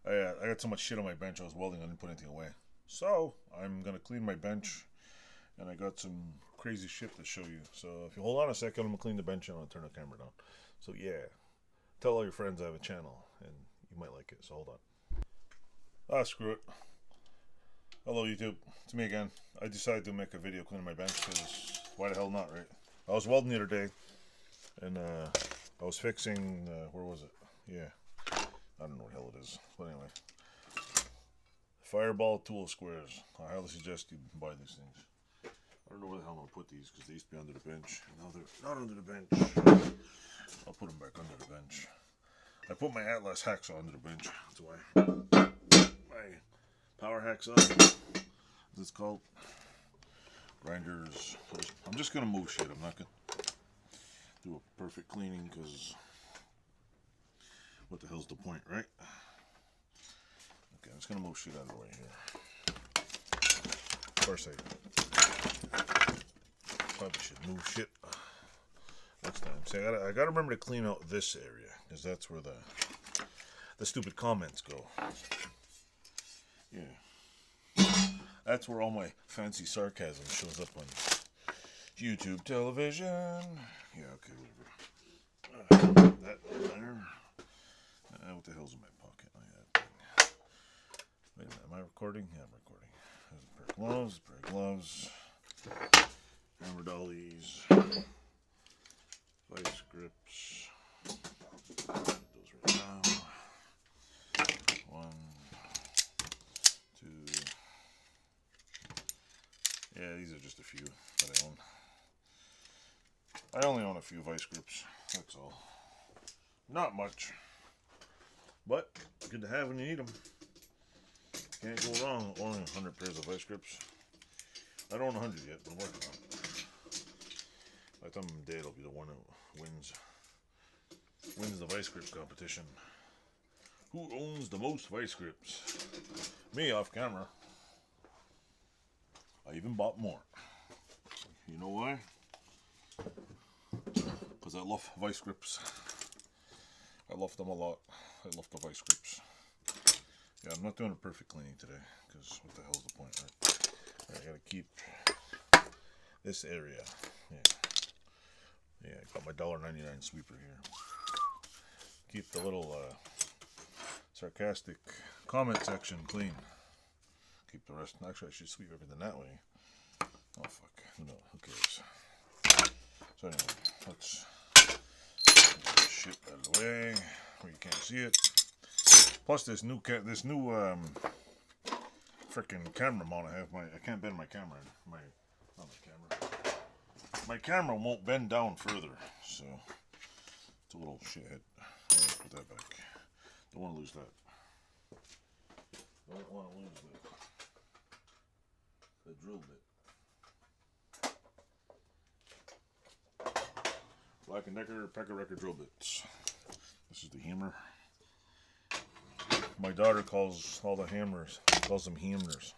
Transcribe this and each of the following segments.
I got so much shit on my bench. I was welding. I didn't put anything away. So I'm gonna clean my bench, and I got some crazy shit to show you. So if you hold on a second, I'm gonna clean the bench and I'm gonna turn the camera down. So yeah, tell all your friends I have a channel, and you might like it. So hold on. Ah, screw it. Hello YouTube, it's me again. I decided to make a video cleaning my bench because why the hell not, right? I was welding the other day, and I was fixing, where was it? Yeah, I don't know what the hell it is, but anyway. Fireball tool squares. I highly suggest you buy these things. I don't know where the hell I'm going to put these because they used to be under the bench. Now they're not under the bench. I'll put them back under the bench. I put my Atlas hacksaw under the bench. That's why. My power hacksaw, as it's called. Grinders. I'm just going to move shit. I'm not going to do a perfect cleaning because what the hell's the point, right? Okay, I'm just going to move shit out of the way here. Of course I probably should move shit next time. See, I gotta remember to clean out this area because that's where the stupid comments go. Yeah, that's where all my fancy sarcasm shows up on YouTube television. Yeah, okay, whatever. That there. What the hell's in my pocket? Wait a minute, am I recording? Yeah, I'm recording. There's a pair of gloves, hammer dollies, vice grips. Those right now. 1, 2. Yeah, these are just a few that I own. I only own a few vice grips. That's all. Not much, but good to have when you need them. Can't go wrong owning 100 pairs of vice grips. I don't own 100 yet, but I'm working on it. By the time I'm dead, I'll be the one who wins the vice grip competition. Who owns the most vice grips? Me, off camera. I even bought more. You know why? Because I love vice grips. I love them a lot. I love the vice grips. Yeah, I'm not doing a perfect cleaning today, because what the hell's the point, right? I gotta keep this area. Yeah, I got my $1.99 sweeper here. Keep the little sarcastic comment section clean. Keep the rest. Actually, I should sweep everything that way. Oh fuck, who cares? So anyway, let's get this shit out of the way where you can't see it. Plus this new freaking camera mount I have. I can't bend my camera. My camera won't bend down further, so it's a little shithead. I'll put that back. Don't want to lose that. Don't want to lose the drill bit. Black & Decker Pecker Wrecker drill bits. This is the hammer. My daughter calls all the hammers, calls them hammers.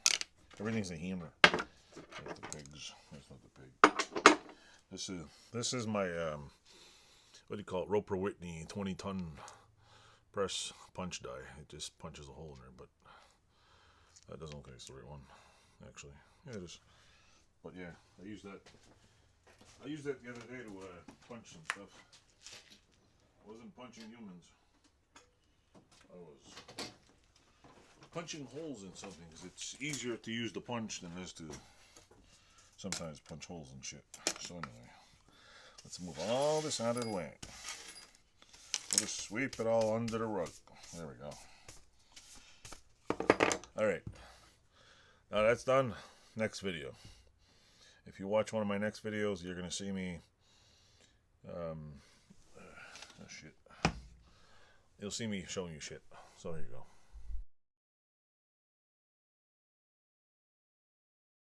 Everything's a hammer. That's the pigs. That's not the pig. This is my what do you call it? Roper Whitney 20-ton press punch die. It just punches a hole in there, but that doesn't look like it's the right one, actually. Yeah, it is. But yeah, I used that the other day to punch some stuff. I wasn't punching humans. I was punching holes in something because it's easier to use the punch than it is to sometimes punch holes and shit. So anyway, let's move all this out of the way. We'll just sweep it all under the rug. There we go. Alright. Now that's done. Next video. If you watch one of my next videos, you're going to see me oh shit. You'll see me showing you shit. So here you go.